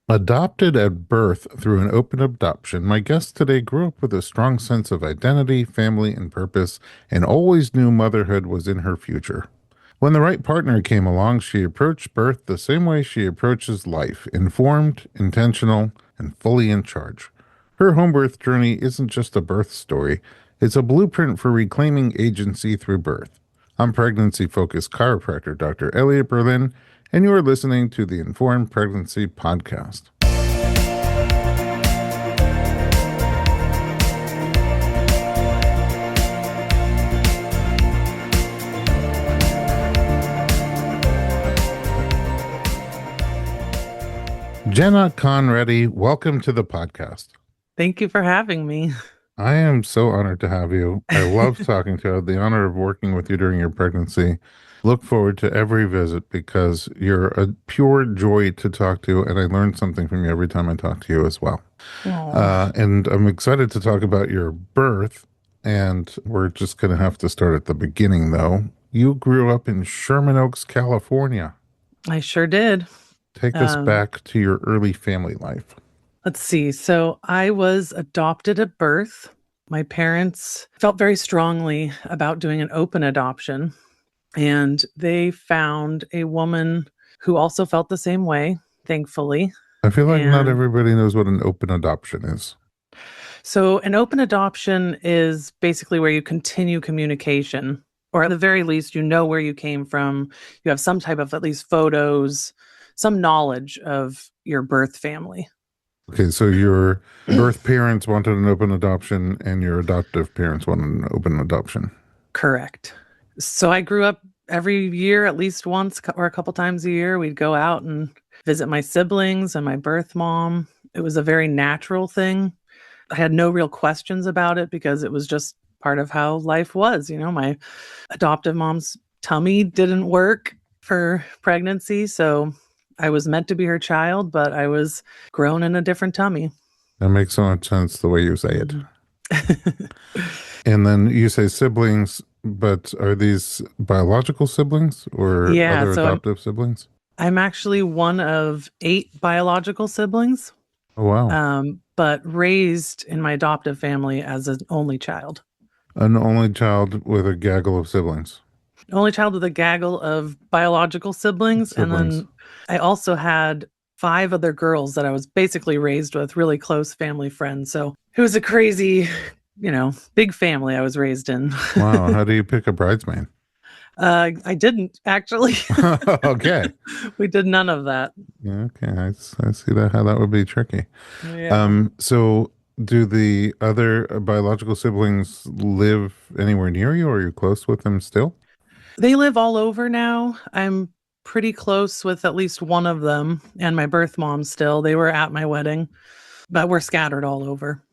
Adopted at birth through an open adoption, my guest today grew up with a strong sense of identity, family, and purpose, and always knew motherhood was in her future. When the right partner came along, she approached birth the same way she approaches life, informed, intentional, and fully in charge. Her home birth journey isn't just a birth story, it's a blueprint for reclaiming agency through birth. I'm pregnancy focused chiropractor Dr. Elliot Berlin, and you are listening to the Informed Pregnancy Podcast. Jenna Konrady, welcome to the podcast. Thank you for having me. I am so honored to have you. I love talking to you. I had the honor of working with you during your pregnancy. Look forward to every visit because you're a pure joy to talk to, and I learn something from you every time I talk to you as well. And I'm excited to talk about your birth, and we're just going to have to start at the beginning, though. You grew up in Sherman Oaks, California. I sure did. Take us back to your early family life. Let's see. So I was adopted at birth. My parents felt very strongly about doing an open adoption, and they found a woman who also felt the same way, thankfully. I feel like not everybody knows what an open adoption is. So an open adoption is basically where you continue communication, or at the very least, you know where you came from. You have some type of at least photos, some knowledge of your birth family. Okay, so your birth parents wanted an open adoption and your adoptive parents wanted an open adoption. Correct. So I grew up every year, at least once or a couple times a year, we'd go out and visit my siblings and my birth mom. It was a very natural thing. I had no real questions about it because it was just part of how life was. You know, my adoptive mom's tummy didn't work for pregnancy, so I was meant to be her child, but I was grown in a different tummy. That makes so much sense the way you say it. And then you say siblings, but are these biological siblings or other adoptive siblings? I'm actually one of 8 biological siblings. Oh, wow. But raised in my adoptive family as an only child. An only child with a gaggle of siblings. Only child with a gaggle of biological siblings. And then I also had 5 other girls that I was basically raised with, really close family friends. So it was a crazy, big family I was raised in. Wow. How do you pick a bridesmaid? I didn't actually. Okay. We did none of that. Yeah, okay. I see how that would be tricky. Yeah. So do the other biological siblings live anywhere near you, or are you close with them still? They live all over now. I'm pretty close with at least one of them and my birth mom still. They were at my wedding, but we're scattered all over.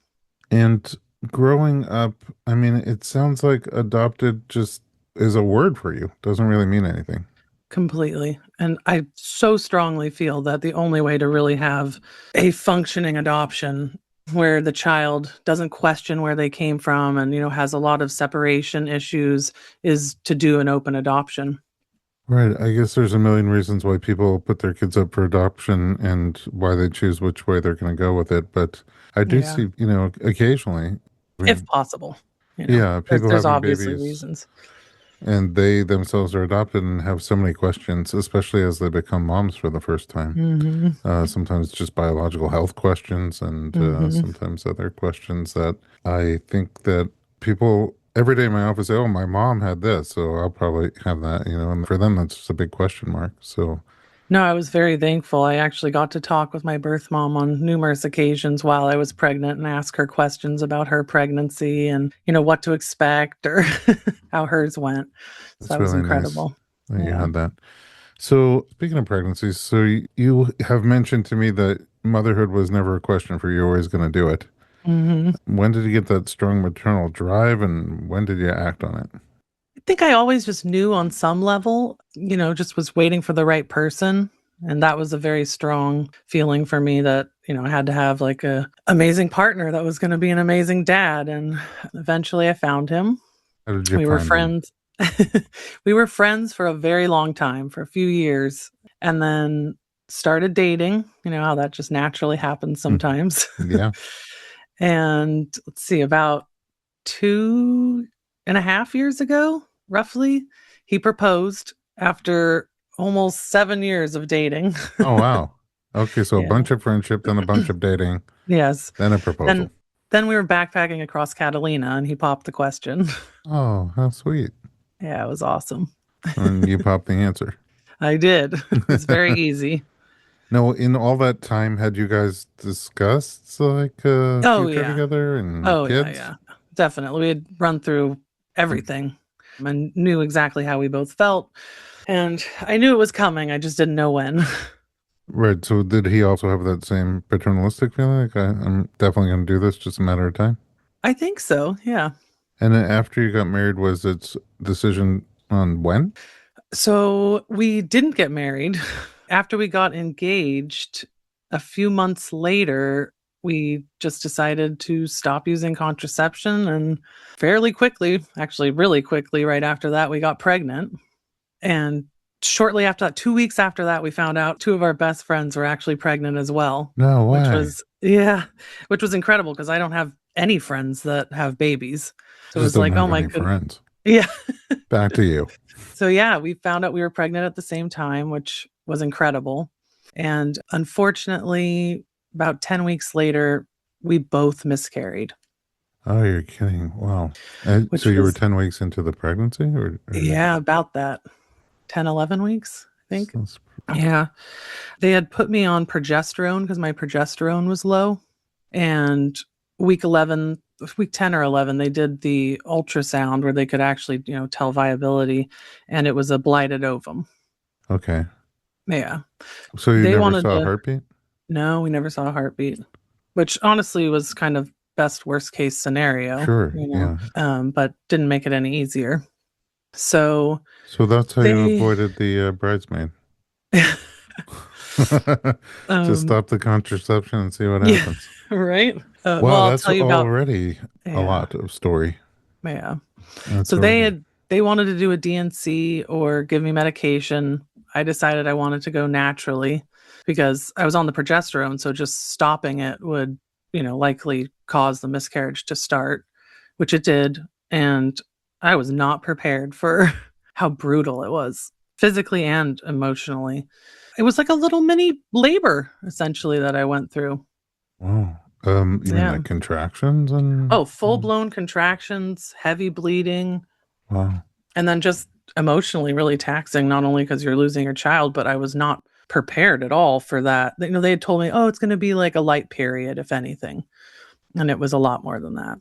And growing up, I mean, it sounds like adopted just is a word for you. Doesn't really mean anything. Completely. And I so strongly feel that the only way to really have a functioning adoption where the child doesn't question where they came from and, has a lot of separation issues is to do an open adoption. Right. I guess there's a million reasons why people put their kids up for adoption and why they choose which way they're going to go with it. But I do see, occasionally. If possible. Yeah. People there's having obviously babies. Reasons. And they themselves are adopted and have so many questions, especially as they become moms for the first time. Mm-hmm. Sometimes just biological health questions and sometimes other questions that I think that people every day in my office say, oh, my mom had this, so I'll probably have that, and for them, that's just a big question mark. So no, I was very thankful. I actually got to talk with my birth mom on numerous occasions while I was pregnant and ask her questions about her pregnancy and, what to expect or how hers went. So that was really incredible. Nice that you had that. So speaking of pregnancies, so you have mentioned to me that motherhood was never a question for you. You're always going to do it. Mm-hmm. When did you get that strong maternal drive and when did you act on it? I think I always just knew on some level, just was waiting for the right person. And that was a very strong feeling for me that, I had to have like a amazing partner that was going to be an amazing dad. And eventually I found him. How did you We were find friends. We were friends for a very long time, for a few years. And then started dating. You know how that just naturally happens Mhm. sometimes. Yeah. And let's see, about 2.5 years ago, roughly, he proposed after almost 7 years of dating. Oh, wow. Okay, so a Yeah. bunch of friendship, then a bunch of dating, Yes. then a proposal. Then then we were backpacking across Catalina and he popped the question. Oh, how sweet. Yeah, it was awesome. And you popped the answer. I did. It was very easy. No, in all that time, had you guys discussed like Oh future yeah. together and Oh yeah, kids? yeah. Definitely. We had run through everything and knew exactly how we both felt. And I knew it was coming. I just didn't know when. Right. So did he also have that same paternalistic feeling? Like I'm definitely going to do this, just a matter of time. I think so. Yeah. And then after you got married, was its decision on when? So we didn't get married. After we got engaged, a few months later, we just decided to stop using contraception. And fairly quickly, actually, really quickly, right after that, we got pregnant. And shortly after that, 2 weeks after that, we found out two of our best friends were actually pregnant as well, No which way. was, yeah, which was incredible because I don't have any friends that have babies. So You it just was don't like, oh have my any goodness. friends. Yeah. Back to you. So yeah, we found out we were pregnant at the same time, which was incredible. And unfortunately, about 10 weeks later, we both miscarried, Oh, you're kidding. Wow. So which you were was, 10 weeks into the pregnancy or yeah, about that 10, 11 weeks, I think. that's, Yeah. They had put me on progesterone because my progesterone was low. And week 11, week 10 or 11, they did the ultrasound where they could actually, tell viability. And it was a blighted ovum. okay. Yeah. So you They never wanted saw a to, heartbeat? no, we never saw a heartbeat, which honestly was kind of best worst case scenario, Sure. Yeah. but didn't make it any easier. So So that's how you they, avoided the bridesmaid. Just um, stop the contraception and see what yeah, happens. right. Well, Wow, I'll that's tell you about, already a yeah, lot of story. yeah. That's So already. they wanted to do a DNC or give me medication. I decided I wanted to go naturally because I was on the progesterone, so just stopping it would, likely cause the miscarriage to start, which it did, and I was not prepared for how brutal it was, physically and emotionally. It was like a little mini labor essentially that I went through. Wow. You mean Yeah. like contractions and Oh, full-blown contractions, heavy bleeding, wow. and then just emotionally really taxing, not only because you're losing your child, but I was not prepared at all for that. They had told me, oh, it's going to be like a light period, if anything. And it was a lot more than that.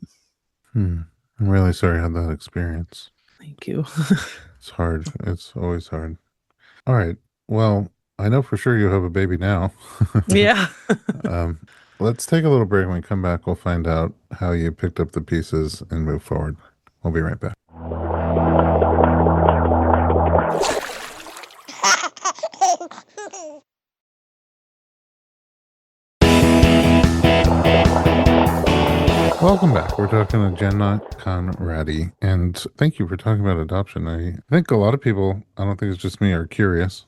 Hmm. I'm really sorry I had that experience. Thank you. It's hard. It's always hard. All right. Well, I know for sure you have a baby now. Yeah. um, let's take a little break. When we come back, we'll find out how you picked up the pieces and move forward. We'll be right back. Welcome back. We're talking to Jenna Konrady, and thank you for talking about adoption. I think a lot of people, I don't think it's just me, are curious.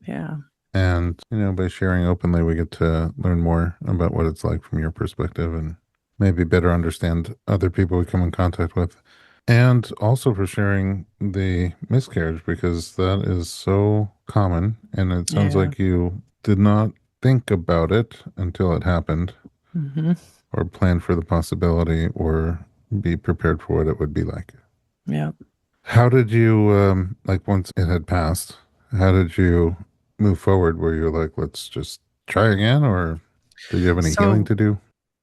Yeah. And, by sharing openly, we get to learn more about what it's like from your perspective and maybe better understand other people we come in contact with. And also for sharing the miscarriage, because that is so common. And it sounds Yeah. like you did not think about it until it happened, Hmm. or plan for the possibility, or be prepared for what it would be like. Yeah. How did you, like, once it had passed, how did you move forward? Were you like, let's just try again, or did you have any healing So, to do?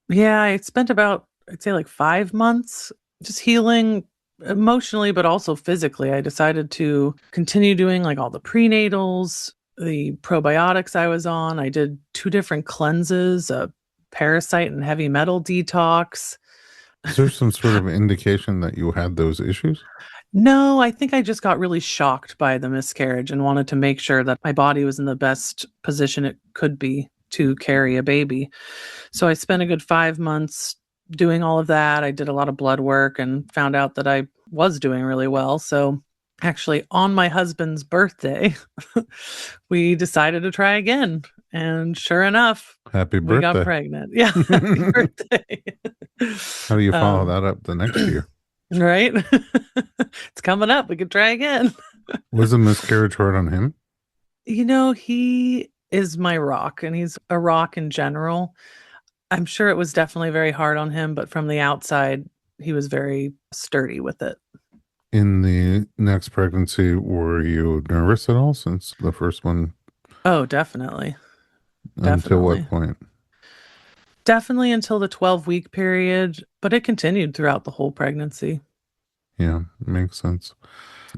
yeah, I spent about, I'd say like 5 months just healing emotionally, but also physically. I decided to continue doing like all the prenatals, the probiotics I was on. I did two different cleanses, a parasite and heavy metal detox. Is there some sort of indication that you had those issues? No, I think I just got really shocked by the miscarriage and wanted to make sure that my body was in the best position it could be to carry a baby. So I spent a good 5 months doing all of that. I did a lot of blood work and found out that I was doing really well. So actually, on my husband's birthday, we decided to try again. And sure enough, Happy we got birthday. pregnant. Yeah, happy How birthday. do you follow um, that up the next year? right? It's coming up. We could try again. Was a miscarriage hard on him? He is my rock, and he's a rock in general. I'm sure it was definitely very hard on him, but from the outside, he was very sturdy with it. In the next pregnancy, were you nervous at all since the first one? Oh, definitely. Until what Definitely. point? Definitely until the 12-week period, but it continued throughout the whole pregnancy. Yeah, makes sense.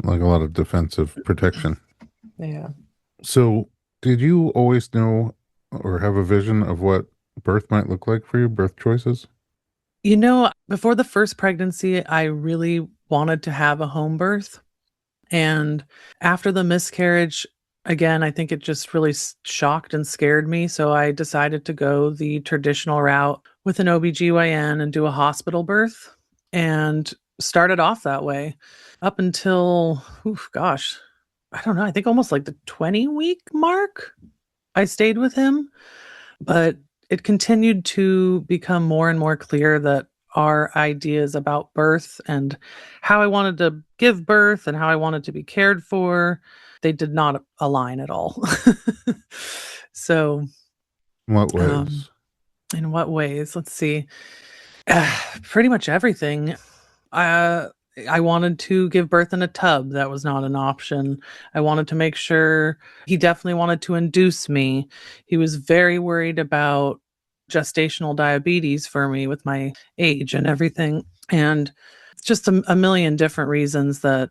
Like a lot of defensive protection. Yeah. So, did you always know or have a vision of what birth might look like for you, birth choices? Before the first pregnancy, I really wanted to have a home birth. And after the miscarriage, again, I think it just really shocked and scared me. So I decided to go the traditional route with an OBGYN and do a hospital birth and started off that way up until, oof, gosh, I don't know, I think almost like the 20-week mark. I stayed with him, but it continued to become more and more clear that our ideas about birth and how I wanted to give birth and how I wanted to be cared for, they did not align at all. So, In what um, ways? in what ways? Let's see. Pretty much everything. Uh, I wanted to give birth in a tub. That was not an option. I wanted to make sure he definitely wanted to induce me. He was very worried about gestational diabetes for me with my age and everything. And just a million different reasons that,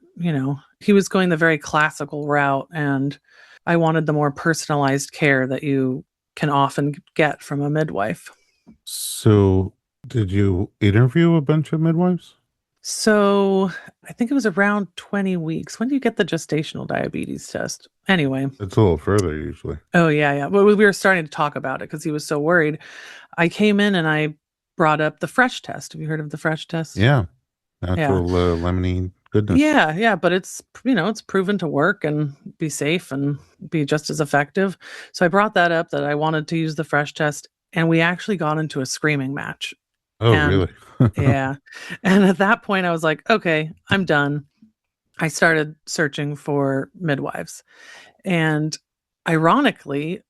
he was going the very classical route. And I wanted the more personalized care that you can often get from a midwife. So, did you interview a bunch of midwives? So I think it was around 20 weeks. When do you get the gestational diabetes test? Anyway. It's a little further usually. Oh, yeah, yeah. Well, we were starting to talk about it because he was so worried. I came in and I brought up the fresh test. Have you heard of the fresh test? Yeah, Yeah. natural lemony goodness. Yeah, yeah, but it's proven to work and be safe and be just as effective. So I brought that up that I wanted to use the fresh test, and we actually got into a screaming match. Oh, And really? yeah. And at that point I was like, okay, I'm done. I started searching for midwives. And ironically,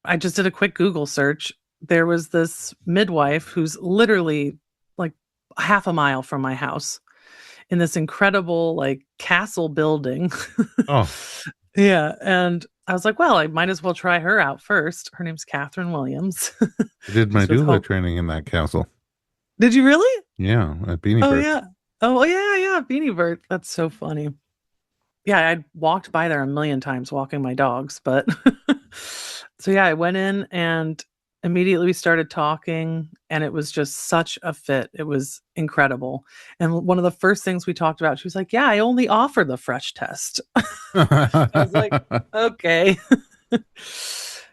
I just did a quick Google search. There was this midwife who's literally like half a mile from my house in this incredible like castle building. Oh, Yeah. And I was like, well, I might as well try her out first. Her name's Catherine Williams. I did my She's with doula Home. training in that castle. Did you really? Yeah, at Beanie Oh, Birth. yeah. Oh, yeah. Yeah. Beanie Bird. That's so funny. Yeah, I'd walked by there a million times walking my dogs, but so yeah, I went in and immediately we started talking and it was just such a fit. It was incredible. And one of the first things we talked about, she was like, "Yeah, I only offer the fresh test." I was like, "Okay." So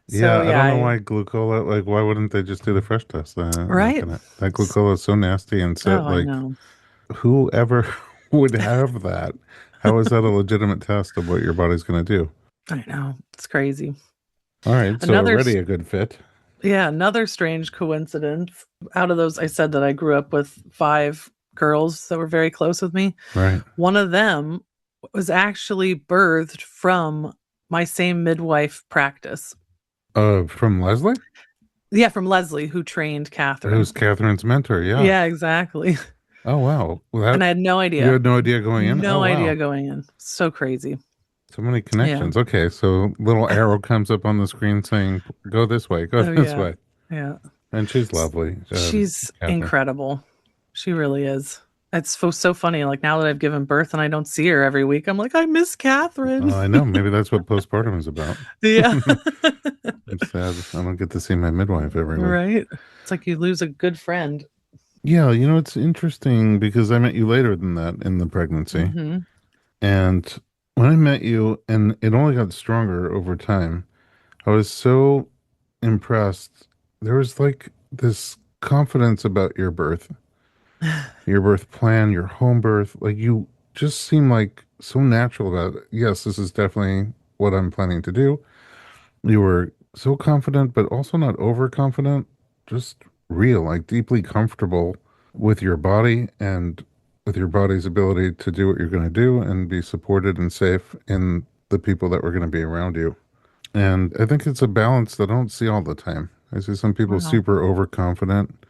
Yeah, I yeah, don't know why glucola, like, why wouldn't they just do the fresh test? right? That glucola is so nasty and so, Oh, I like, know. whoever would have that? How is that a legitimate test of what your body's going to do? I know. It's crazy. All right, so Another already a good fit. Yeah, another strange coincidence. Out of those, I said that I grew up with five girls that were very close with me. Right. One of them was actually birthed from my same midwife practice. From Leslie, Yeah, from Leslie, who trained Catherine. who's Catherine's mentor. Yeah. Yeah, exactly. Oh, wow. Well, And that I had no you idea. had no idea going in. Oh, No idea wow. going in. So crazy. So many Yeah. connections. Okay, so little arrow comes up on the screen saying, "Go this way, go Oh, this yeah. way." Yeah. And she's lovely, She's Catherine. incredible. She really is. It's so funny. Like now that I've given birth and I don't see her every week, I'm like, I miss Catherine. I know. Maybe that's what postpartum is about. Yeah. I'm sad I don't get to see my midwife every week. Right. It's like you lose a good friend. Yeah, it's interesting because I met you later than that in the pregnancy. Hmm. And when I met you, and it only got stronger over time, I was so impressed. There was like this confidence about your birth plan, your home birth. Like you just seem like so natural about it. Yes, this is definitely what I'm planning to do. You were so confident, but also not overconfident, just real, like deeply comfortable with your body and with your body's ability to do what you're going to do and be supported and safe in the people that were going to be around you. And I think it's a balance that I don't see all the time. I see some people Wow. super overconfident,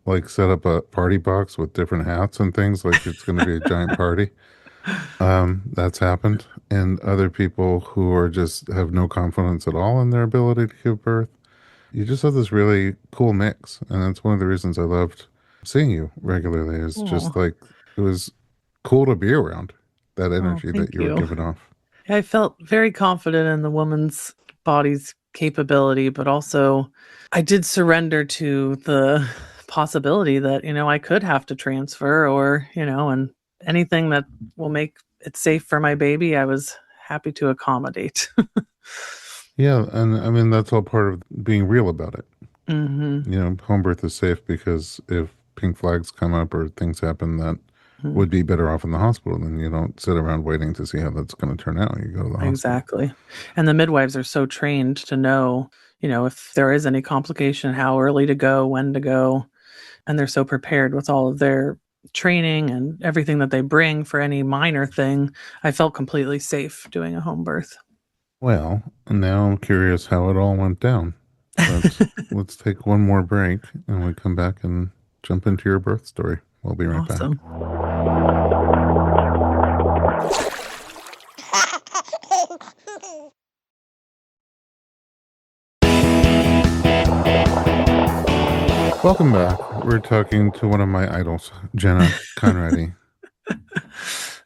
like set up a party box with different hats and things, like it's going to be a giant party. That's happened. And other people who are just have no confidence at all in their ability to give birth. You just have this really cool mix. And that's one of the reasons I loved seeing you regularly is just Oh, like it was cool to be around that oh, energy that thank you were you. giving off. I felt very confident in the woman's body's capability, but also I did surrender to the possibility that, I could have to transfer or, and anything that will make it safe for my baby, I was happy to accommodate. Yeah, and I mean that's all part of being real about it. hmm Home birth is safe because if pink flags come up or things happen that would be better off in the hospital, then you don't sit around waiting to see how that's going to turn out. You go to the hospital. Exactly. And the midwives are so trained to know, if there is any complication, how early to go, when to go. And they're so prepared with all of their training and everything that they bring for any minor thing. I felt completely safe doing a home birth. Well, now I'm curious how it all went down. But let's take one more break and we come back and jump into your birth story. We'll be right back. Awesome. Welcome back. We're talking to one of my idols, Jenna Konrady.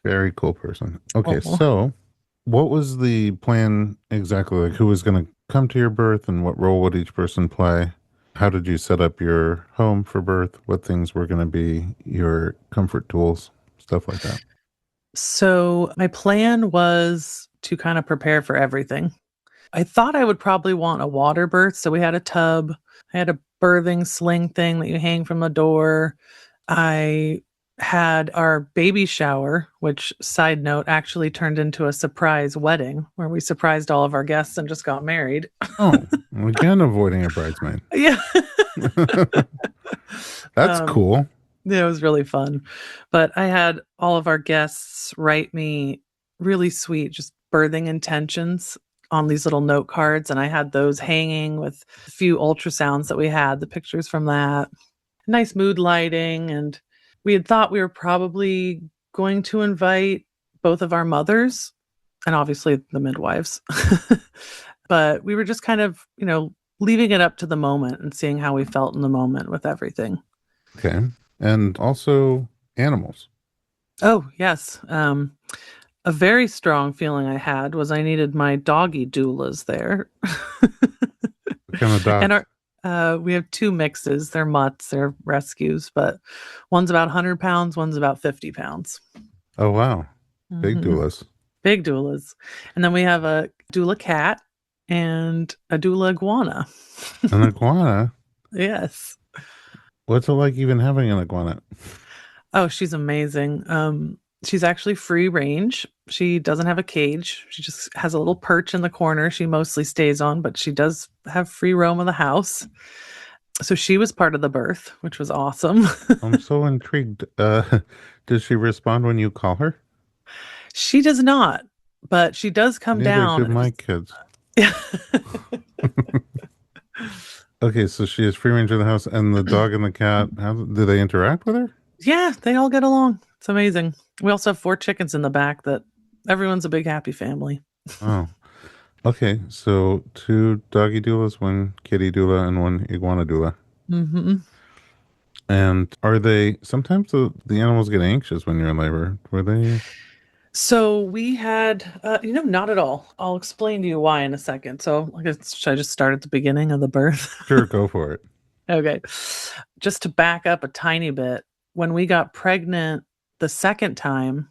Very cool person. Okay, Oh. so what was the plan exactly? Like, who was going to come to your birth and what role would each person play? How did you set up your home for birth? What things were going to be your comfort tools? Stuff like that. So my plan was to kind of prepare for everything. I thought I would probably want a water birth. So we had a tub. I had a birthing sling thing that you hang from the door. I had our baby shower, which, side note, actually turned into a surprise wedding where we surprised all of our guests and just got married. Oh, again, avoiding a bridesmaid. Yeah. That's um, cool. yeah, it was really fun. But I had all of our guests write me really sweet, just birthing intentions on these little note cards. And I had those hanging with a few ultrasounds that we had, the pictures from that. Nice mood lighting. And we had thought we were probably going to invite both of our mothers and obviously the midwives. But we were just kind of, leaving it up to the moment and seeing how we felt in the moment with everything. Okay. And also animals. Oh, yes. A very strong feeling I had was I needed my doggy doulas there. What kind of And dogs? we have two mixes. They're mutts, they're rescues, but one's about 100 pounds, one's about 50 pounds. Oh, wow. Big hmm doulas. Big doulas. And then we have a doula cat and a doula iguana. An iguana? Yes. What's it like even having an iguana? Oh, she's amazing. She's actually free range. She doesn't have a cage. She just has a little perch in the corner she mostly stays on, but she does have free roam of the house. So she was part of the birth, which was awesome. I'm so intrigued. Does she respond when you call her? She does not, but she does come Neither down do and my just kids. Okay, so she is free range of the house, and the dog and the cat, how do they interact with her? Yeah, they all get along. It's amazing. We also have 4 chickens in the back that everyone's a big happy family. Oh, okay. So two doggy doulas, one kitty doula, and one iguana doula. hmm And are they sometimes the animals get anxious when you're in labor? Were they? So we had, not at all. I'll explain to you why in a second. So, should I just start at the beginning of the birth? Sure, go for it. Okay. Just to back up a tiny bit, when we got pregnant the second time,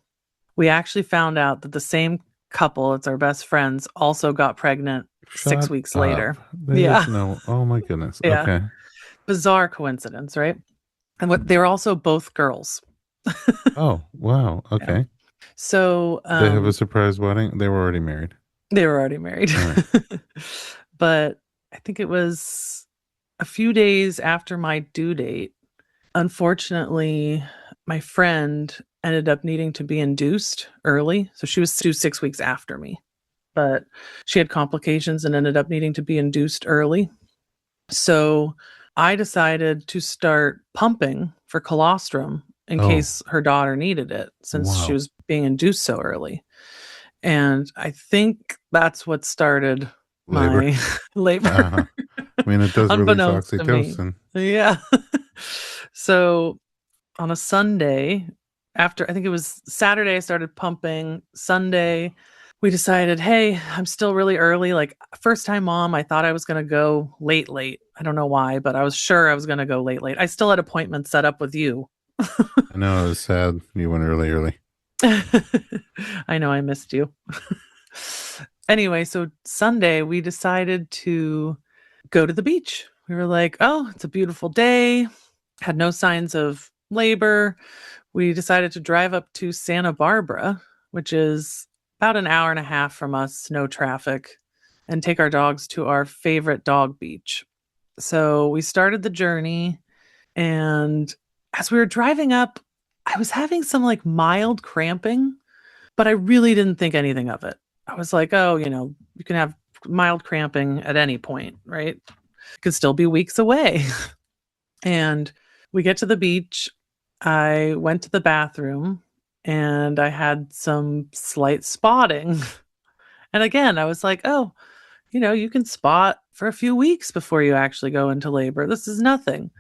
we actually found out that the same couple, it's our best friends, also got pregnant 6 Shut weeks up. later. There's Yeah. no. Oh my goodness. Yeah. Okay. Bizarre coincidence, right? And what they were also both girls. Oh wow. Yeah. Okay. So, They have a surprise wedding. They were already married. they were already married. All right. But I think it was a few days after my due date. Unfortunately, my friend ended up needing to be induced early. So she was due 6 weeks after me, but she had complications and ended up needing to be induced early. So I decided to start pumping for colostrum in Oh, case her daughter needed it since she wow. was being induced so early. And I think that's what started Labor. my labor, Uh-huh. I mean, it does release unbeknownst to me. oxytocin. Yeah. So on a Sunday, after I think it was Saturday, I started pumping. Sunday, we decided, hey, I'm still really early. Like, first time mom, I thought I was going to go late, late. I don't know why, but I was sure I was going to go late, late. I still had appointments set up with you. I know it was sad you went early, early. I know I missed you. Anyway, so Sunday, we decided to go to the beach. We were like, oh, it's a beautiful day. Had no signs of labor. We decided to drive up to Santa Barbara, which is about an hour and a half from us, no traffic, and take our dogs to our favorite dog beach. So we started the journey, and as we were driving up, I was having some like mild cramping, but I really didn't think anything of it. I was like, oh, you can have mild cramping at any point, right? It could still be weeks away. And we get to the beach. I went to the bathroom and I had some slight spotting. And again, I was like, oh, you can spot for a few weeks before you actually go into labor. This is nothing.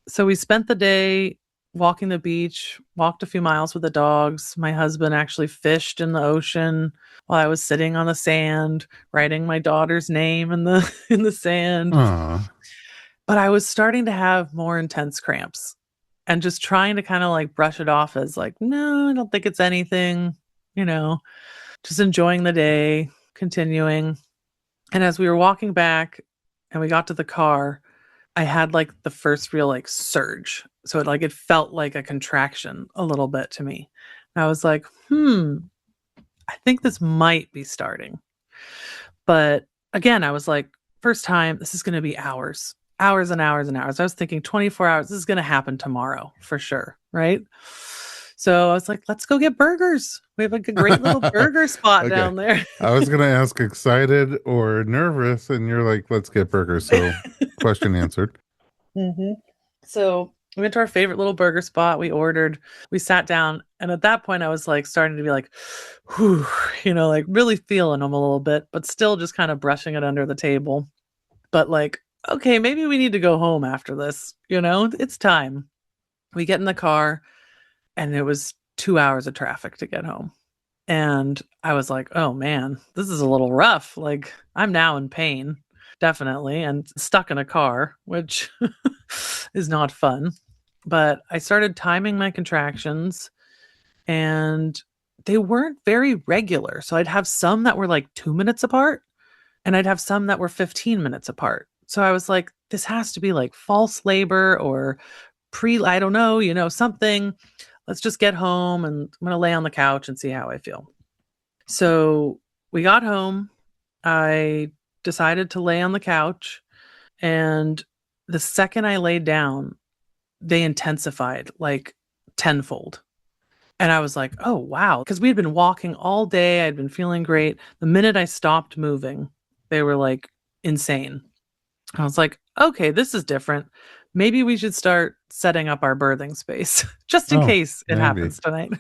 So we spent the day walking the beach, walked a few miles with the dogs. My husband actually fished in the ocean while I was sitting on the sand, writing my daughter's name in the in the sand. Aw. But I was starting to have more intense cramps and just trying to kind of like brush it off as like, no, I don't think it's anything, you know, just enjoying the day, continuing. And as we were walking back and we got to the car, I had like the first real like surge. So it felt like a contraction a little bit to me. And I was like, I think this might be starting. But again, I was like, first time, this is going to be hours, hours and hours and hours. I was thinking 24 hours, this is going to happen tomorrow for sure. Right. So I was like, let's go get burgers. We have like a great little burger spot Okay. down there. I was going to ask excited or nervous, and you're like, let's get burgers. So, question answered. hmm So we went to our favorite little burger spot. We ordered, we sat down. And at that point, I was like starting to be like, whew, like really feeling them a little bit, but still just kind of brushing it under the table. But like, okay, maybe we need to go home after this. It's time. We get in the car, and it was 2 hours of traffic to get home. And I was like, oh man, this is a little rough. Like, I'm now in pain, definitely, and stuck in a car, which is not fun. But I started timing my contractions, and they weren't very regular. So I'd have some that were like 2 minutes apart, and I'd have some that were 15 minutes apart. So I was like, this has to be like false labor or I don't know, something. Let's just get home and I'm going to lay on the couch and see how I feel. So we got home. I decided to lay on the couch. And the second I laid down, they intensified like tenfold. And I was like, oh, wow. Because we had been walking all day. I'd been feeling great. The minute I stopped moving, they were like insane. I was like, okay, this is different. Maybe we should start setting up our birthing space just in Oh, case it maybe. happens tonight.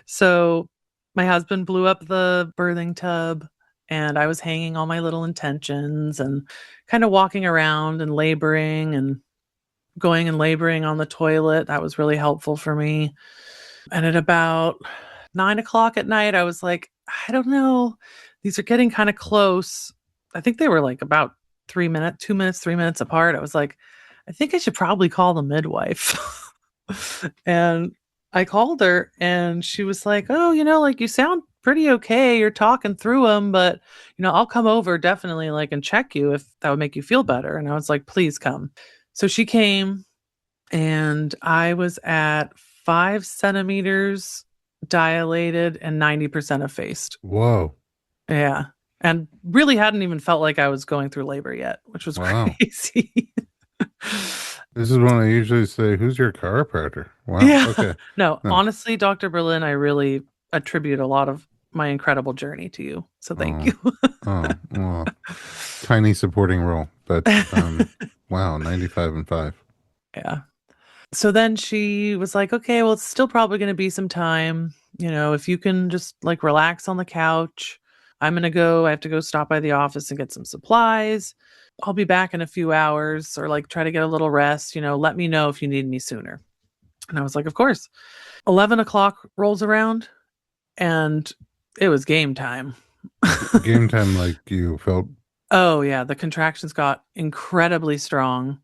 So my husband blew up the birthing tub, and I was hanging all my little intentions and kind of walking around and laboring and going and laboring on the toilet. That was really helpful for me. And at about 9 o'clock at night, I was like, I don't know. These are getting kind of close. I think they were like about 3 minutes, 2 minutes, 3 minutes apart. I was like, I think I should probably call the midwife. And I called her, and she was like, oh, like you sound pretty okay. You're talking through them, but, I'll come over definitely like and check you if that would make you feel better. And I was like, please come. So she came, and I was at 5 centimeters dilated and 90% effaced. Whoa. Yeah. and really hadn't even felt like I was going through labor yet, which was Wow. crazy. This is when I usually say, "Who's your chiropractor?" Wow. Yeah. Okay. No, No. honestly, Dr. Berlin, I really attribute a lot of my incredible journey to you. So thank Oh. you. Oh. Well, tiny supporting role, but wow, 95 and 5. Yeah. So then she was like, okay, well, it's still probably going to be some time. If you can just like relax on the couch, I have to go stop by the office and get some supplies. I'll be back in a few hours or like try to get a little rest. Let me know if you need me sooner. And I was like, of course. 11 o'clock rolls around and it was game time. Game time, like you felt. Oh, yeah. The contractions got incredibly strong.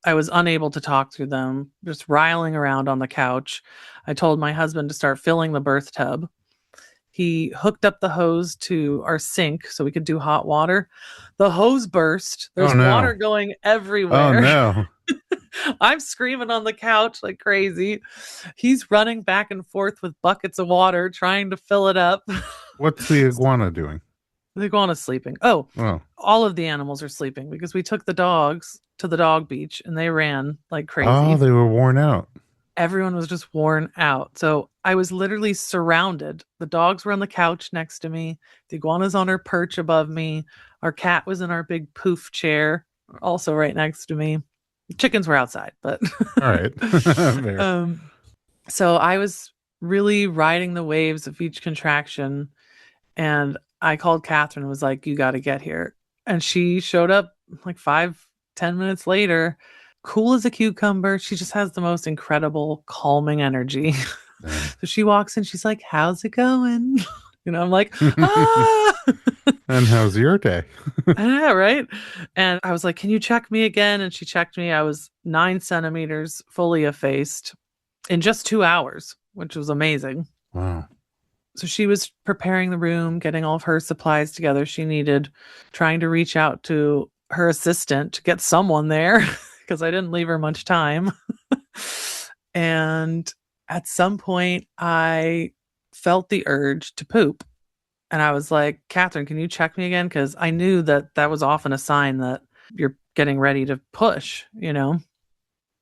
I was unable to talk through them, just riling around on the couch. I told my husband to start filling the birth tub. He hooked up the hose to our sink so we could do hot water. The hose burst. Oh There's water no. going Oh everywhere. no. I'm screaming on the couch like crazy. He's running back and forth with buckets of water trying to fill it up. What's the iguana doing? The iguana's sleeping. Oh, Oh. all of the animals are sleeping because we took the dogs to the dog beach and they ran like Oh, crazy. they were worn out. Everyone was just worn out. So I was literally surrounded. The dogs were on the couch next to me. The iguana's on her perch above me. Our cat was in our big poof chair, also right next to me. Chickens were outside, but All right. Fair. um, so I was really riding the waves of each contraction. And I called Catherine and was like, you got to get here. And she showed up like 5, 10 minutes later, cool as a cucumber. She just has the most incredible, calming energy. Dang. So she walks in, she's like, how's it going? I'm like, ah. And how's your day? Yeah, right. And I was like, can you check me again? And she checked me. I was 9 centimeters fully effaced in just 2 hours, which was amazing. Wow. So she was preparing the room, getting all of her supplies together she needed, trying to reach out to her assistant to get someone there because I didn't leave her much time. And at some point, I felt the urge to poop. And I was like, Catherine, can you check me again? Because I knew that that was often a sign that you're getting ready to push.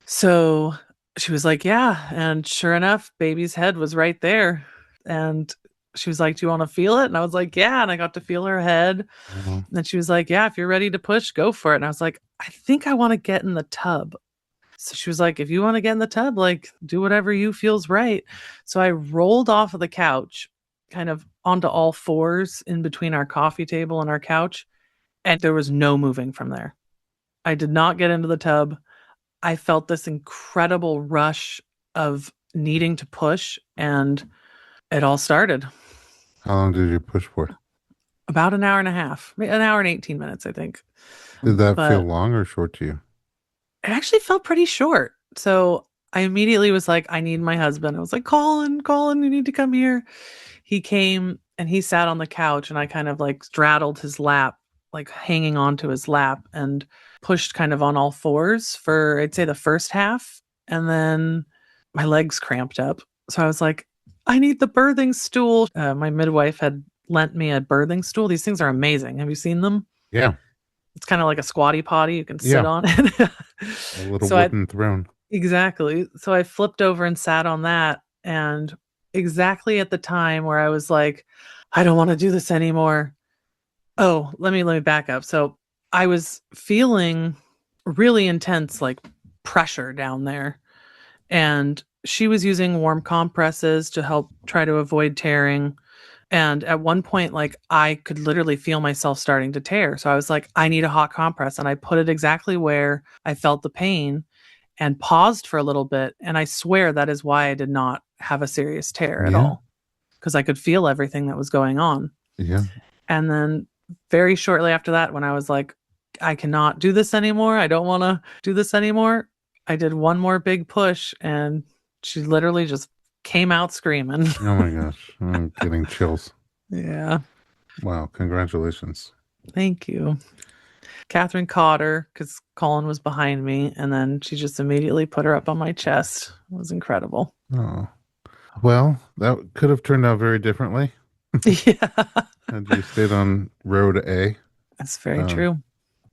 So she was like, yeah. And sure enough, baby's head was right there. And she was like, do you want to feel it? And I was like, yeah. And I got to feel her head. Wow. And then she was like, yeah, if you're ready to push, go for it. And I was like, I think I want to get in the tub. So she was like, if you want to get in the tub, like do whatever you feels right. So I rolled off of the couch, kind of onto all fours in between our coffee table and our couch. And there was no moving from there. I did not get into the tub. I felt this incredible rush of needing to push, and it all started How long did you push for? about an hour and a half, an hour and 18 minutes, I think. Did that feel But long or short to you? it actually felt pretty short. So I immediately was like, I need my husband. I was like, Colin, you need to come here. He came and he sat on the couch, and I kind of like straddled his lap, like hanging onto his lap, and pushed kind of on all fours for, I'd say, the first half. And then my legs cramped up. So I was like, I need the birthing stool. My midwife had lent me a birthing stool. These things are amazing. Have you seen them? Yeah. It's kind of like a squatty potty. You can sit Yeah. on it. A little so I wooden throne. Exactly. So I flipped over and sat on that. And exactly at the time where I was like, I don't want to do this anymore. Oh, let me back up. So I was feeling really intense, like pressure down there. And she was using warm compresses to help try to avoid tearing. And at one point, like I could literally feel myself starting to tear. So I was like, I need a hot compress. And I put it exactly where I felt the pain and paused for a little bit. And I swear that is why I did not have a serious tear at Yeah. all, because I could feel everything that was going on. Yeah. And then very shortly after that, when I was like, I cannot do this anymore, I don't want to do this anymore, I did one more big push and she literally just came out screaming. Oh my gosh. I'm getting chills. Yeah. Wow. Congratulations. Thank you. Catherine caught her because Colin was behind me, and then she just immediately put her up on my chest. It was incredible. Oh. Well, that could have turned out very differently. Yeah. Had you stayed on road A, That's very um, true.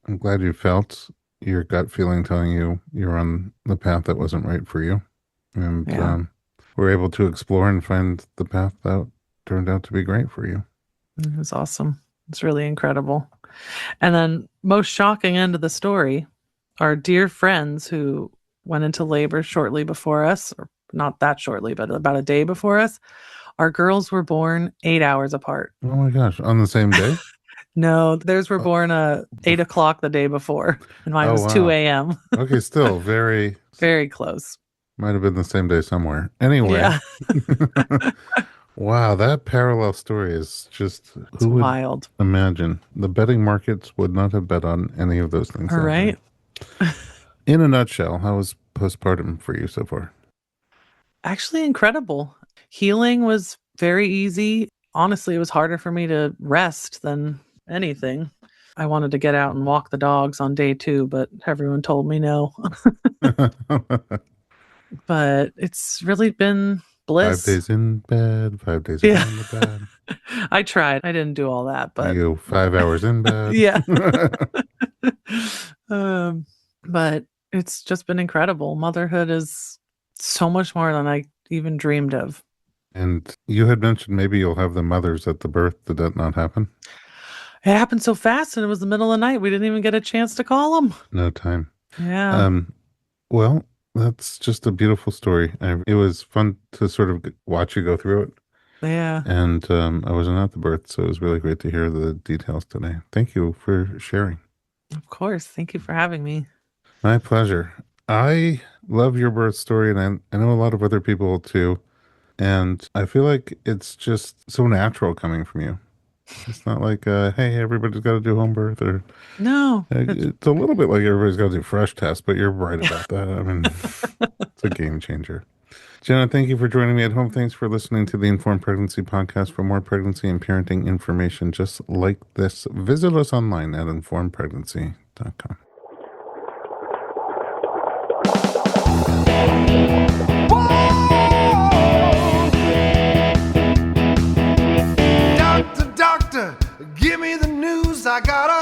I'm glad you felt your gut feeling telling you you're on the path that wasn't right for you. And Yeah, were able to explore and find the path that turned out to be great for you. it was awesome. It's really incredible. And then, most shocking end of the story, our dear friends who went into labor shortly before us, or not that shortly, but about a day before us, our girls were born 8 hours apart. Oh my gosh, on the same day? No, theirs were Oh, born 8 o'clock the day before, and mine oh was 2 wow. a.m. Okay, still very, Very close. might have been the same day somewhere. Anyway, Yeah, wow, that parallel story is just, it's who would wild. imagine? The betting markets would not have bet on any of those things All happening. right. In a nutshell, how was postpartum for you so far? Actually, incredible. Healing was very easy. Honestly, it was harder for me to rest than anything. I wanted to get out and walk the dogs on day 2, but everyone told me no. But it's really been Five bliss. days in bed, 5 days Yeah. around the bed. I tried. I didn't do all that, but You 5 hours in bed. yeah. um, but it's just been incredible. Motherhood is so much more than I even dreamed of. And you had mentioned maybe you'll have the mothers at the birth. Did that not happen? It happened so fast and it was the middle of the night. We didn't even get a chance to call them. No time. Yeah. Um, well, that's just a beautiful story. It was fun to sort of watch you go through it. Yeah. And I wasn't at the birth, so it was really great to hear the details today. Thank you for sharing. Of course. Thank you for having me. My pleasure. I love your birth story, and I know a lot of other people too. And I feel like it's just so natural coming from you. It's not like, hey, everybody's got to do home birth, or No. it's a little bit like everybody's got to do fresh tests, but you're right about that. I mean, it's a game changer. Jenna, thank you for joining me at home. Thanks for listening to the Informed Pregnancy Podcast. For more pregnancy and parenting information just like this, visit us online at informedpregnancy.com. Doctor, doctor, give me the news. I got a